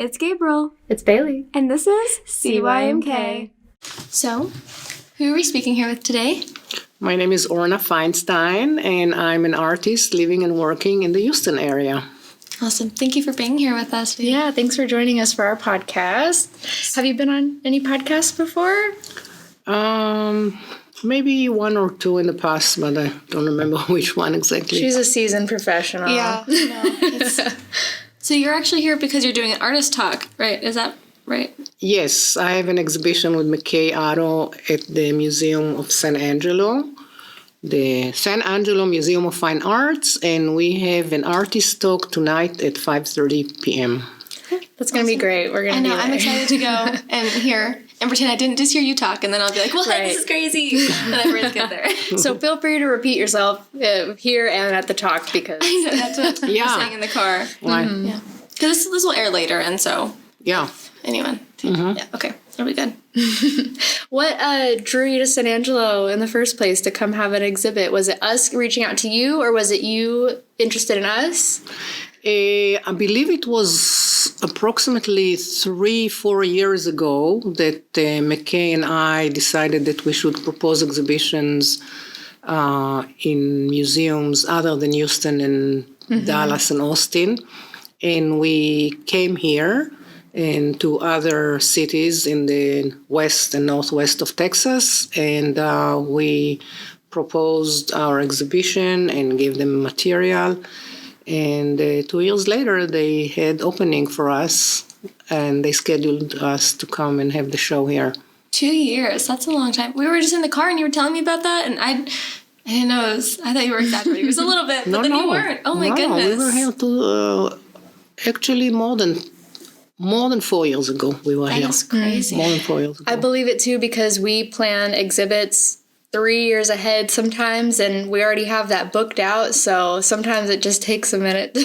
It's Gabriel. It's Bailey. And this is CYMK. So, who are we speaking here with today? My name is Orna Feinstein, and I'm an artist living and working in the Houston area. Awesome. Thank you for being here with us. Yeah, thanks for joining us for our podcast. Have you been on any podcasts before? Maybe one or two in the past, but I don't remember which one exactly. She's a seasoned professional. Yeah. No, so you're actually here because you're doing an artist talk, right? Is that right? Yes, I have an exhibition with McKay, Otto at the Museum of San Angelo, the San Angelo Museum of Fine Arts, and we have an artist talk tonight at 5:30 p.m. That's going to be great. We're going to be there. I'm excited to go and hear and pretend I didn't just hear you talk, and then I'll be like, well, this is crazy. And I really get there. So feel free to repeat yourself here and at the talk because... I know, that's what I'm saying in the car. Right. Mm-hmm. Yeah. Because this will air later, and so... Yeah. Anyone. Yeah, okay. That'll be good. What drew you to San Angelo in the first place to come have an exhibit? Was it us reaching out to you, or was it you interested in us? I believe it was approximately 3-4 years ago that McKay and I decided that we should propose exhibitions in museums other than Houston and Dallas and Austin. And we came here and to other cities in the west and northwest of Texas, and we proposed our exhibition and gave them material. And 2 years later, they had opening for us, and they scheduled us to come and have the show here. 2 years. That's a long time. We were just in the car, and you were telling me about that, and I didn't know. I thought you were exaggerating just a little bit, but then you weren't. Oh my goodness. We were here to actually more than 4 years ago. We were here. That's crazy. More than 4 years ago. I believe it too because we plan exhibits 3 years ahead sometimes, and we already have that booked out, so sometimes it just takes a minute to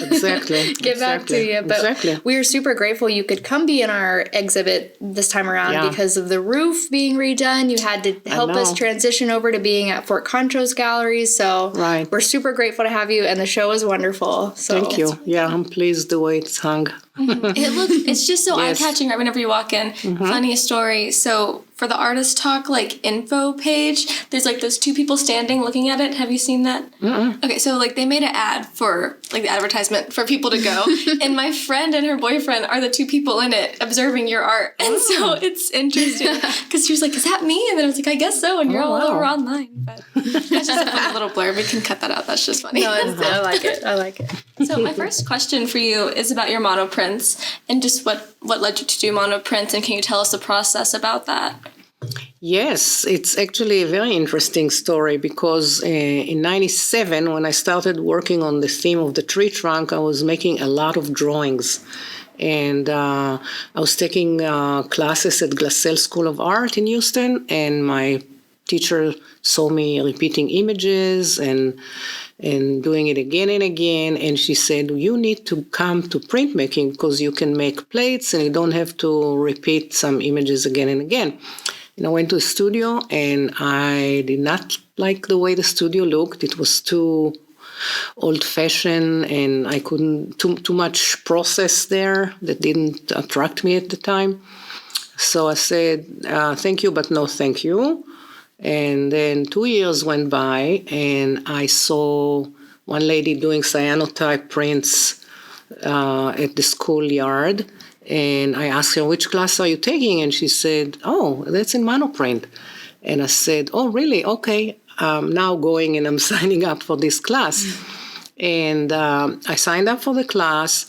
get back to you. But we are super grateful you could come be in our exhibit this time around because of the roof being redone. You had to help us transition over to being at Fort Concho's galleries, so we're super grateful to have you, and the show is wonderful. So thank you. Yeah, I'm pleased the way it's hung. It's just so eye-catching right whenever you walk in. Funny story. So for the artist talk info page, there's those two people standing looking at it. Have you seen that? Okay, so they made an ad for the advertisement for people to go, and my friend and her boyfriend are the two people in it observing your art, and so it's interesting because she was like, "Is that me?" And then I was like, "I guess so." And you're all over online, but that's just a fun little blurb. We can cut that out. That's just funny. No, I like it. I like it. So my first question for you is about your monoprints and just what led you to do monoprints, and can you tell us the process about that? Yes, it's actually a very interesting story because in 97, when I started working on the theme of the tree trunk, I was making a lot of drawings. And I was taking classes at Glassell School of Art in Houston, and my teacher saw me repeating images and doing it again and again. And she said, you need to come to printmaking because you can make plates and you don't have to repeat some images again and again. And I went to the studio, and I did not like the way the studio looked. It was too old-fashioned, and I couldn't, too much process there that didn't attract me at the time. So I said, thank you, but no thank you. And then 2 years went by, and I saw one lady doing cyanotype prints at the schoolyard. And I asked her, which class are you taking? And she said, oh, that's in monoprint. And I said, oh, really? Okay, I'm now going and I'm signing up for this class. And I signed up for the class,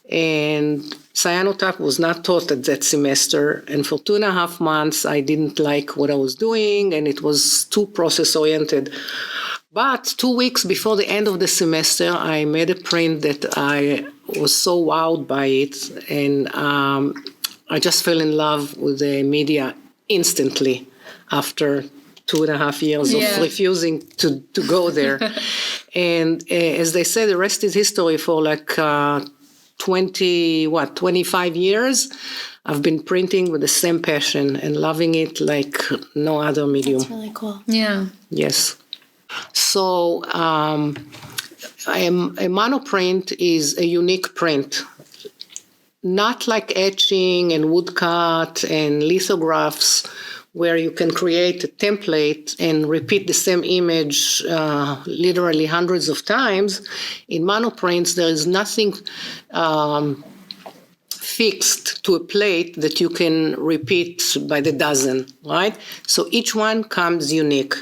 and cyanotype was not taught at that semester. And for 2.5 months, I didn't like what I was doing, and it was too process-oriented. But 2 weeks before the end of the semester, I made a print that I was so wowed by it, and I just fell in love with the media instantly after 2.5 years of refusing to go there. And as they say, the rest is history. For 25 years, I've been printing with the same passion and loving it like no other medium. That's really cool. Yeah. Yes. So a monoprint is a unique print. not like etching and woodcut and lithographs, where you can create a template and repeat the same image literally hundreds of times. In monoprints, there is nothing fixed to a plate that you can repeat by the dozen, right? So each one comes unique.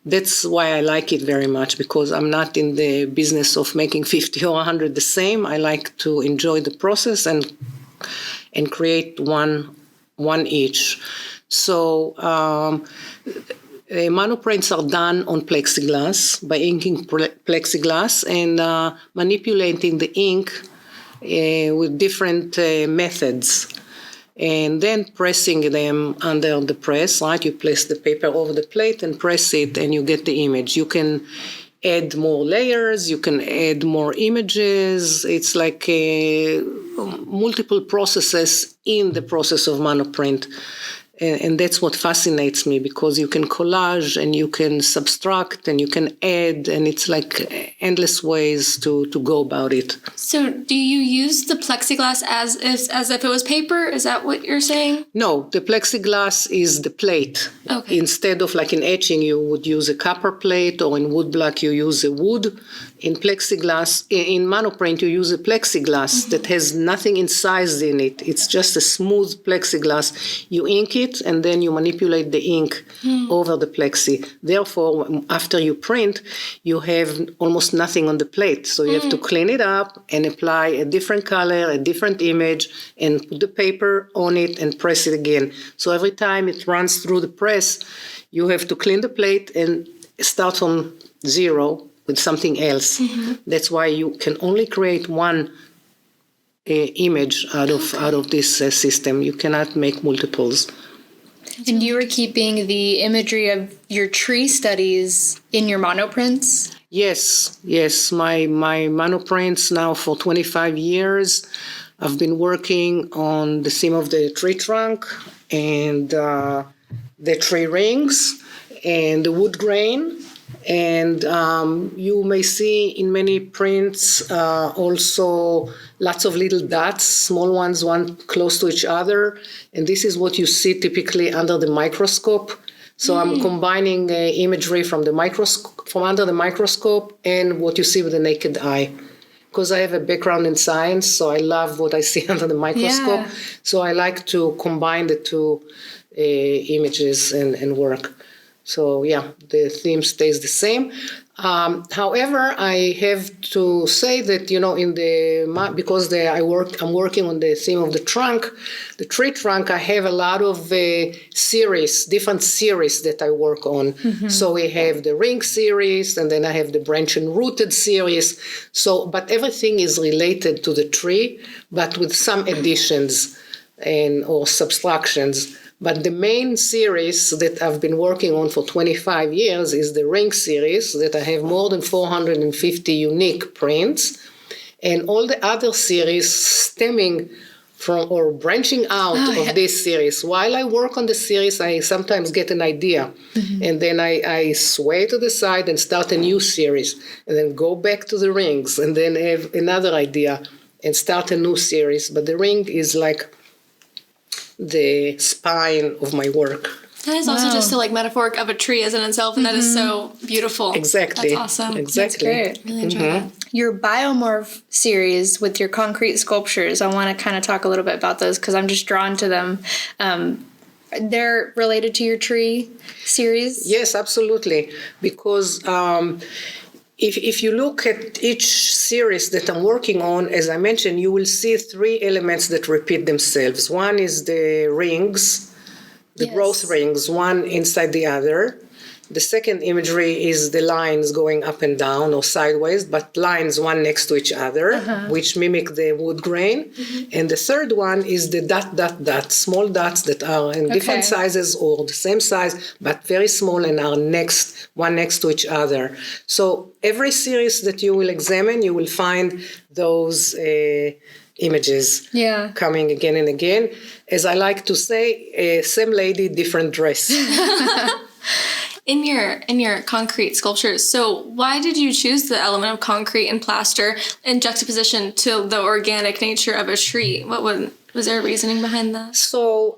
That's why I like it very much, because I'm not in the business of making 50 or 100 the same. I like to enjoy the process and create one each. So monoprints are done on plexiglass by inking plexiglass and manipulating the ink with different methods, and then pressing them under the press, right? You place the paper over the plate and press it, and you get the image. You can add more layers, you can add more images. It's like multiple processes in the process of monoprint. And that's what fascinates me, because you can collage and you can subtract and you can add, and it's like endless ways to go about it. So do you use the plexiglass as if it was paper? Is that what you're saying? No, the plexiglass is the plate. Okay. Instead of like in etching, you would use a copper plate, or in woodblock, you use a wood. In plexiglass, in monoprint, you use a plexiglass that has nothing incised in it. It's just a smooth plexiglass. You ink it, and then you manipulate the ink over the plexi. Therefore, after you print, you have almost nothing on the plate. So you have to clean it up and apply a different color, a different image, and put the paper on it and press it again. So every time it runs through the press, you have to clean the plate and start from zero with something else. That's why you can only create one image out of this system. You cannot make multiples. And you were keeping the imagery of your tree studies in your monoprints? Yes. My monoprints now for 25 years. I've been working on the theme of the tree trunk and the tree rings and the wood grain. And you may see in many prints also lots of little dots, small ones, one close to each other. And this is what you see typically under the microscope. So I'm combining imagery from under the microscope and what you see with the naked eye. Because I have a background in science, so I love what I see under the microscope. Yeah. So I like to combine the two images and work. So yeah, the theme stays the same. However, I have to say that, because I'm working on the theme of the tree trunk, I have a lot of different series that I work on. So we have the ring series, and then I have the branch and rooted series. So, but everything is related to the tree, but with some additions or subtractions. But the main series that I've been working on for 25 years is the ring series, that I have more than 450 unique prints, and all the other series stemming from or branching out of this series. While I work on the series, I sometimes get an idea, and then I sway to the side and start a new series, and then go back to the rings, and then have another idea and start a new series. But the ring is like the spine of my work. That is also just a metaphor of a tree as in itself, and that is so beautiful. Exactly. That's awesome. Exactly. That's great. Really enjoy that. Your biomorph series with your concrete sculptures, I want to kind of talk a little bit about those because I'm just drawn to them. They're related to your tree series? Yes, absolutely. Because if you look at each series that I'm working on, as I mentioned, you will see three elements that repeat themselves. One is the rings, the growth rings, one inside the other. The second imagery is the lines going up and down or sideways, but lines one next to each other, which mimic the wood grain. And the third one is the dot, small dots that are in different sizes or the same size, but very small and are one next to each other. So every series that you will examine, you will find those images coming again and again. As I like to say, same lady, different dress. In your concrete sculptures, so why did you choose the element of concrete and plaster in juxtaposition to the organic nature of a tree? Was there a reasoning behind that? So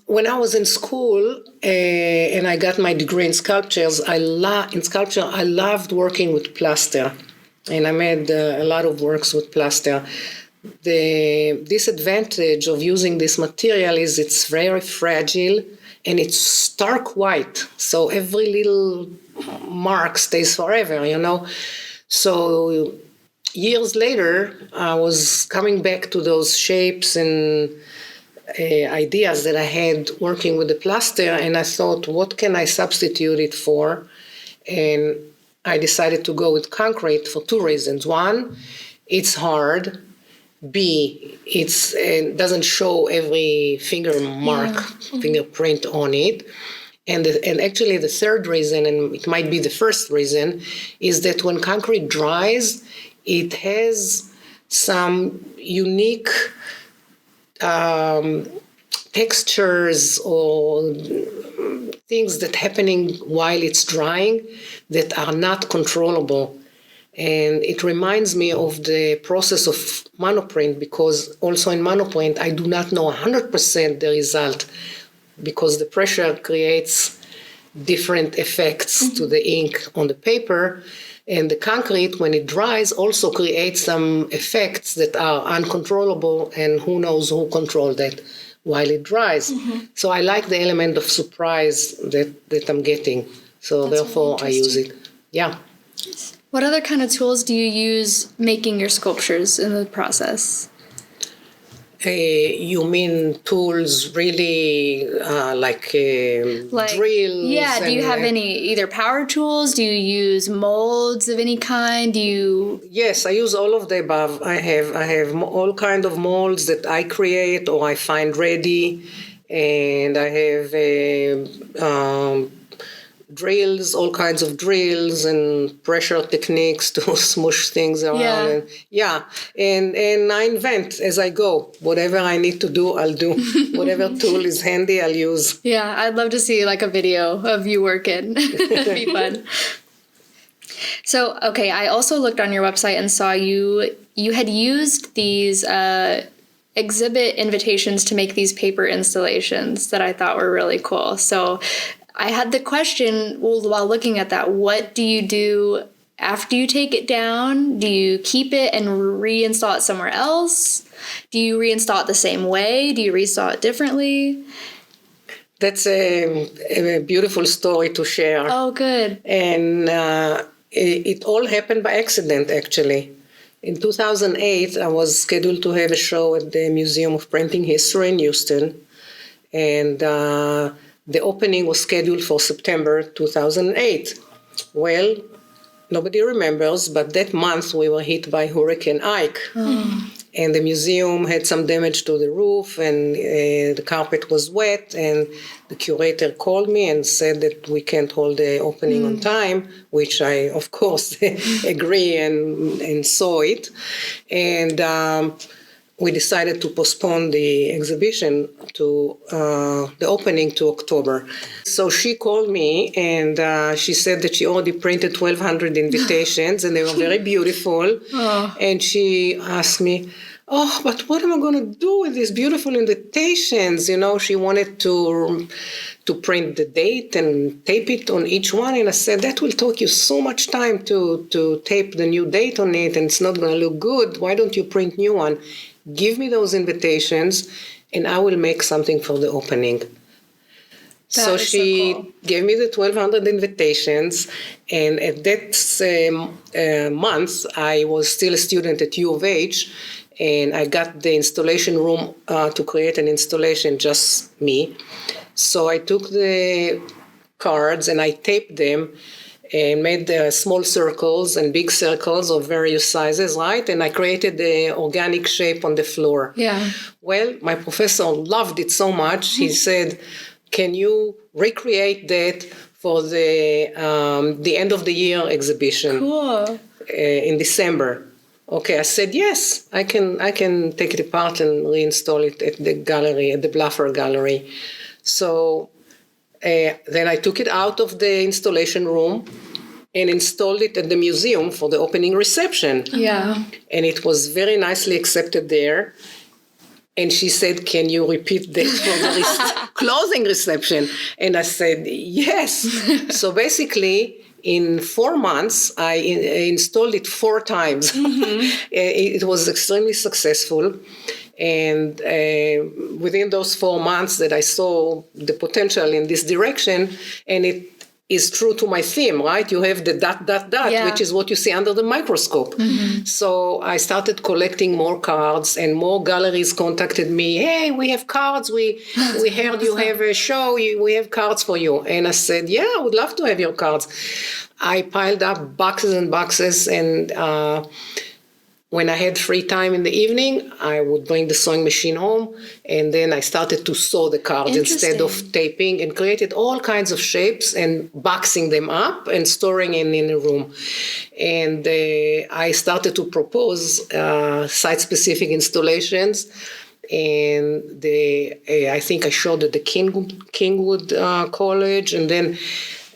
when I was in school and I got my degree in sculptures, I loved working with plaster, and I made a lot of works with plaster. The disadvantage of using this material is it's very fragile and it's stark white. So every little mark stays forever, So years later, I was coming back to those shapes and ideas that I had working with the plaster, and I thought, what can I substitute it for? And I decided to go with concrete for two reasons. One, it's hard. B, it doesn't show every fingerprint on it. And actually the third reason, and it might be the first reason, is that when concrete dries, it has some unique textures or things that happening while it's drying that are not controllable. And it reminds me of the process of monoprint, because also in monoprint, I do not know 100% the result, because the pressure creates different effects to the ink on the paper. And the concrete, when it dries, also creates some effects that are uncontrollable, and who knows who controls that while it dries. So I like the element of surprise that I'm getting. So therefore I use it. Yeah. What other kind of tools do you use making your sculptures in the process? You mean tools really like drills? Yeah, do you have any either power tools? Do you use molds of any kind? Yes, I use all of the above. I have all kind of molds that I create or I find ready, and I have drills, all kinds of drills and pressure techniques to smoosh things around. And I invent as I go. Whatever I need to do, I'll do. Whatever tool is handy, I'll use. Yeah, I'd love to see like a video of you working. That'd be fun. So, okay, I also looked on your website and saw you had used these exhibit invitations to make these paper installations that I thought were really cool. So I had the question, while looking at that, what do you do after you take it down? Do you keep it and reinstall it somewhere else? Do you reinstall it the same way? Do you reinstall it differently? That's a beautiful story to share. Oh, good. And it all happened by accident, actually. In 2008, I was scheduled to have a show at the Museum of Printing History in Houston. And the opening was scheduled for September 2008. Well, nobody remembers, but that month we were hit by Hurricane Ike. And the museum had some damage to the roof, and the carpet was wet, and the curator called me and said that we can't hold the opening on time, which I, of course, agree and saw it. And we decided to postpone the exhibition to the opening to October. So she called me and she said that she already printed 1,200 invitations and they were very beautiful. And she asked me, but what am I going to do with these beautiful invitations? She wanted to print the date and tape it on each one. And I said, that will take you so much time to tape the new date on it, and it's not going to look good. Why don't you print new one? Give me those invitations, and I will make something for the opening. So she gave me the 1,200 invitations, and at that month, I was still a student at U of H, and I got the installation room to create an installation, just me. So I took the cards and I taped them and made small circles and big circles of various sizes, right? And I created the organic shape on the floor. Yeah. Well, my professor loved it so much. He said, can you recreate that for the end of the year exhibition? Cool. In December. Okay, I said, yes, I can take it apart and reinstall it at the gallery, at the Bluffer Gallery. So Then I took it out of the installation room and installed it at the museum for the opening reception. Yeah. And it was very nicely accepted there. And she said, can you repeat that for the closing reception? And I said, yes. So basically, in 4 months, I installed it 4 times. It was extremely successful. And within those 4 months that I saw the potential in this direction, and it is true to my theme, right? You have the ... which is what you see under the microscope. So I started collecting more cards, and more galleries contacted me. Hey, we have cards. We heard you have a show. We have cards for you. And I said, yeah, I would love to have your cards. I piled up boxes and boxes, and when I had free time in the evening, I would bring the sewing machine home, and then I started to sew the cards instead of taping, and created all kinds of shapes and boxing them up and storing in a room. And I started to propose site-specific installations, and I think I showed at the Kingwood College, and then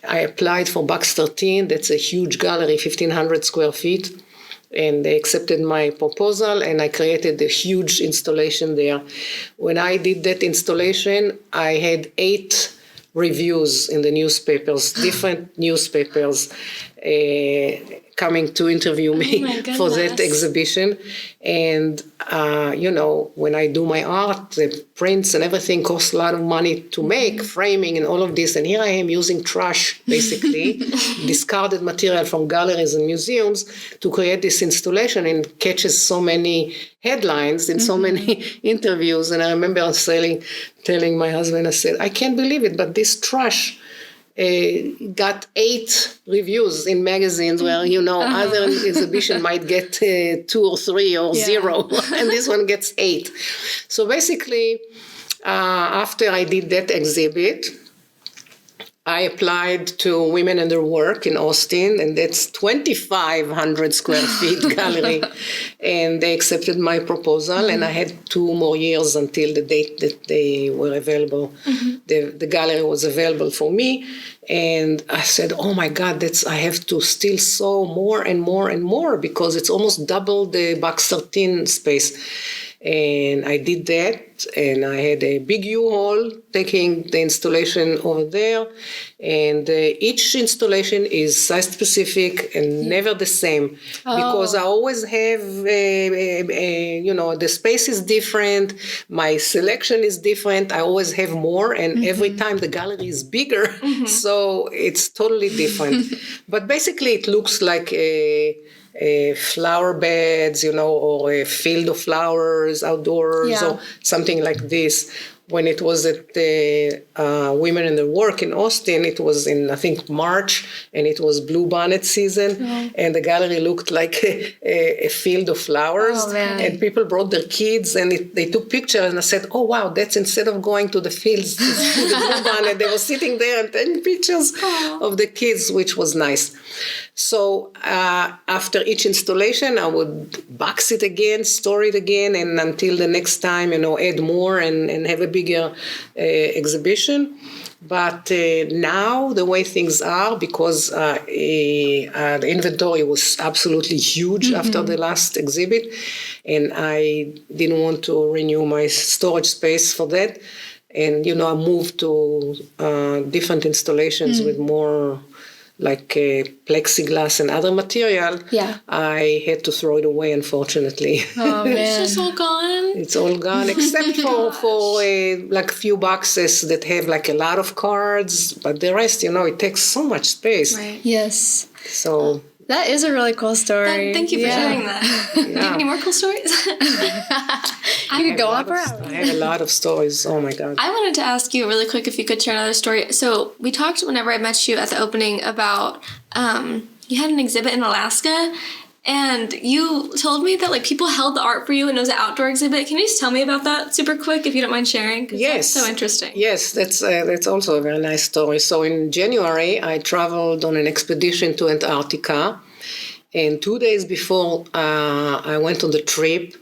I applied for Box 13. That's a huge gallery, 1,500 square feet. And they accepted my proposal, and I created a huge installation there. When I did that installation, I had 8 reviews in the newspapers, different newspapers, coming to interview me for that exhibition. And, when I do my art, the prints and everything costs a lot of money to make, framing and all of this. And here I am using trash, basically, discarded material from galleries and museums to create this installation, and catches so many headlines in so many interviews. And I remember telling my husband, I said, I can't believe it, but this trash got 8 reviews in magazines where, other exhibition might get 2 or 3 or 0, and this one gets 8. So basically, after I did that exhibit, I applied to Women and Their Work in Austin, and that's 2,500 square feet gallery. And they accepted my proposal, and I had 2 more years until the date that they were available. The gallery was available for me. And I said, oh my God, I have to still sew more and more and more, because it's almost double the Box 13 space. And I did that, and I had a big U-Haul taking the installation over there. And each installation is size-specific and never the same, because I always have, the space is different, my selection is different, I always have more, and every time the gallery is bigger, so it's totally different. But basically it looks like flower beds, or a field of flowers outdoors, or something like this. When it was at the Women in Their Work in Austin, it was in, I think, March, and it was bluebonnet season, and the gallery looked like a field of flowers, and people brought their kids, and they took pictures, and I said, oh, wow, that's instead of going to the fields, to the bluebonnet, they were sitting there and taking pictures of the kids, which was nice. So after each installation, I would box it again, store it again, and until the next time, add more and have a bigger exhibition. But now the way things are, because the inventory was absolutely huge after the last exhibit, and I didn't want to renew my storage space for that. And, I moved to different installations with more like plexiglass and other material, I had to throw it away, unfortunately. Oh, man. It's just all gone? It's all gone, except for like a few boxes that have like a lot of cards, but the rest, it takes so much space. Right. Yes. So... That is a really cool story. Thank you for sharing that. Do you have any more cool stories? You could go on forever. I have a lot of stories. Oh my God. I wanted to ask you really quick if you could share another story. So we talked whenever I met you at the opening about you had an exhibit in Alaska, and you told me that people held the art for you and it was an outdoor exhibit. Can you just tell me about that super quick if you don't mind sharing? Yes. That's so interesting. Yes, that's also a very nice story. So in January, I traveled on an expedition to Antarctica. And 2 days before I went on the trip,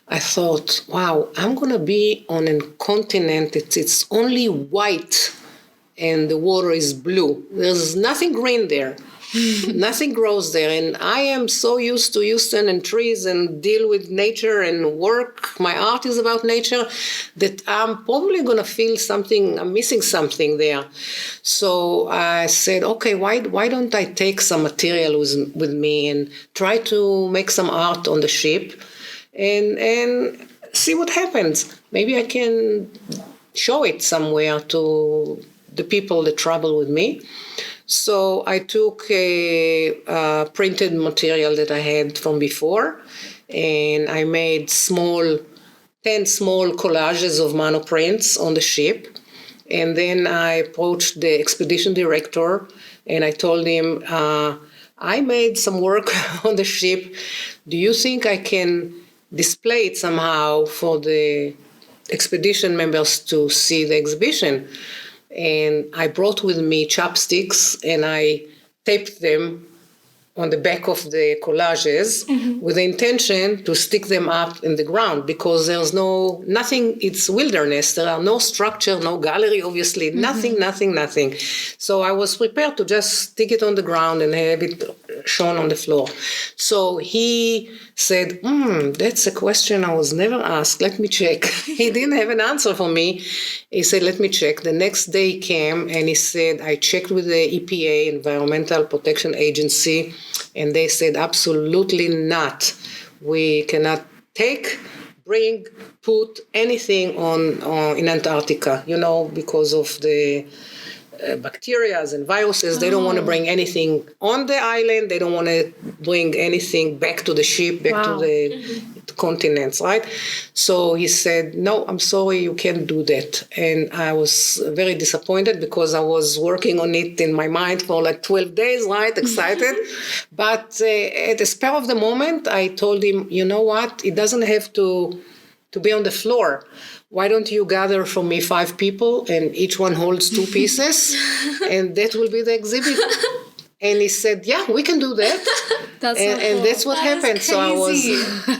I thought, wow, I'm going to be on a continent. It's only white and the water is blue. There's nothing green there. Nothing grows there. And I am so used to Houston and trees and deal with nature and work. My art is about nature that I'm probably going to feel something, I'm missing something there. So I said, okay, why don't I take some material with me and try to make some art on the ship and see what happens. Maybe I can show it somewhere to the people that travel with me. So I took a printed material that I had from before, and I made 10 small collages of monoprints on the ship. And then I approached the expedition director, and I told him, I made some work on the ship. Do you think I can display it somehow for the expedition members to see the exhibition? And I brought with me chopsticks, and I taped them on the back of the collages with the intention to stick them up in the ground, because there's nothing, it's wilderness. There are no structure, no gallery, obviously, nothing. So I was prepared to just stick it on the ground and have it shown on the floor. So he said, that's a question I was never asked. Let me check. He didn't have an answer for me. He said, let me check. The next day he came and he said, I checked with the EPA, Environmental Protection Agency, and they said, absolutely not. We cannot put anything in Antarctica, because of the bacteria and viruses. They don't want to bring anything on the island. They don't want to bring anything back to the ship, back to the continents, right? So he said, no, I'm sorry, you can't do that. And I was very disappointed because I was working on it in my mind for like 12 days, right? Excited. But at the spur of the moment, I told him, you know what? It doesn't have to be on the floor. Why don't you gather for me 5 people and each one holds 2 pieces and that will be the exhibit? And he said, yeah, we can do that. And that's what happened. So I was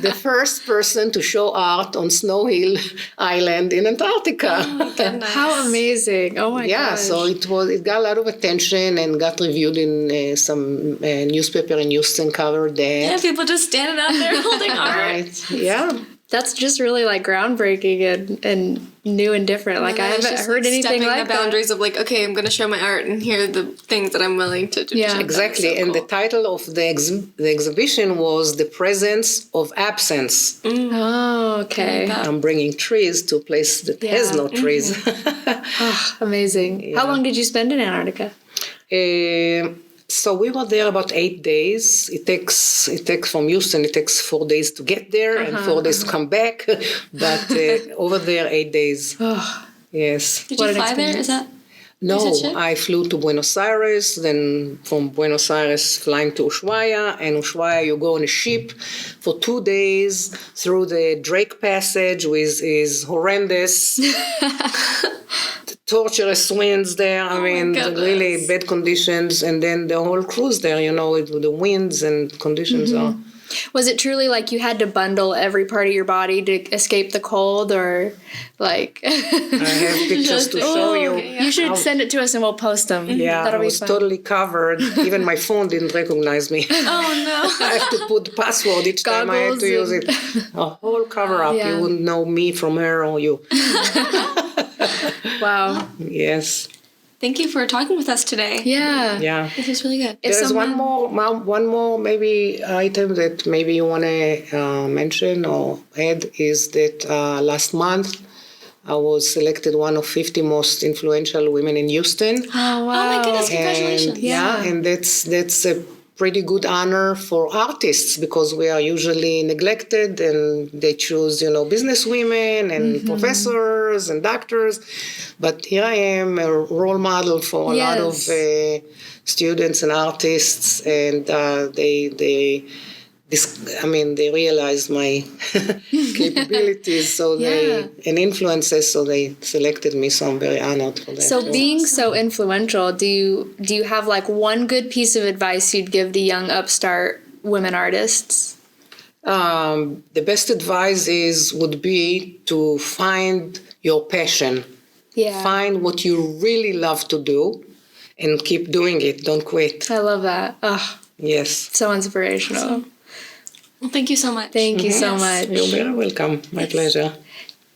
the first person to show art on Snow Hill Island in Antarctica. Oh, how amazing. Oh my gosh. Yeah, so it got a lot of attention and got reviewed in some newspaper in Houston covered that. Yeah, people just standing out there holding art. Right. Yeah. That's just really like groundbreaking and new and different. Like I haven't heard anything like that. The boundaries of like, okay, I'm going to show my art and here are the things that I'm willing to do. Yeah, exactly. So and the title of the exhibition was The Presence of Absence. Oh, okay. I'm bringing trees to a place that has no trees. Amazing. Yeah. How long did you spend in Antarctica? So we were there about 8 days. It takes from Houston, it takes 4 days to get there and 4 days to come back. But over there, 8 days. Oh. Yes. Did you fly there? Is that? No, I flew to Buenos Aires, then from Buenos Aires flying to Ushuaia, and Ushuaia you go on a ship for 2 days through the Drake Passage, which is horrendous. Torturous winds there. I mean, really bad conditions, and then the whole cruise there, with the winds and conditions are. Was it truly like you had to bundle every part of your body to escape the cold, or like? I have pictures to show you. You should send it to us and we'll post them. Yeah, I was totally covered. Even my phone didn't recognize me. Oh no! I have to put the password each time I had to use it. A whole cover up. You wouldn't know me from her or you. Wow. Yes. Thank you for talking with us today. Yeah. This is really good. There's one more maybe item that maybe you want to mention or add is that last month I was selected one of 50 most influential women in Houston. Oh, wow. Oh my goodness, congratulations. And that's a pretty good honor for artists because we are usually neglected and they choose, business women and professors and doctors. But here I am, a role model for a lot of students and artists, and they realized my capabilities, and influences, so they selected me. So I'm very honored for that. So being so influential, do you have like one good piece of advice you'd give to young upstart women artists? The best advice would be to find your passion Yeah. Find what you really love to do and keep doing it. Don't quit. I love that. Oh, yes. So inspirational. Well, thank you so much. Thank you so much. You're very welcome. My pleasure.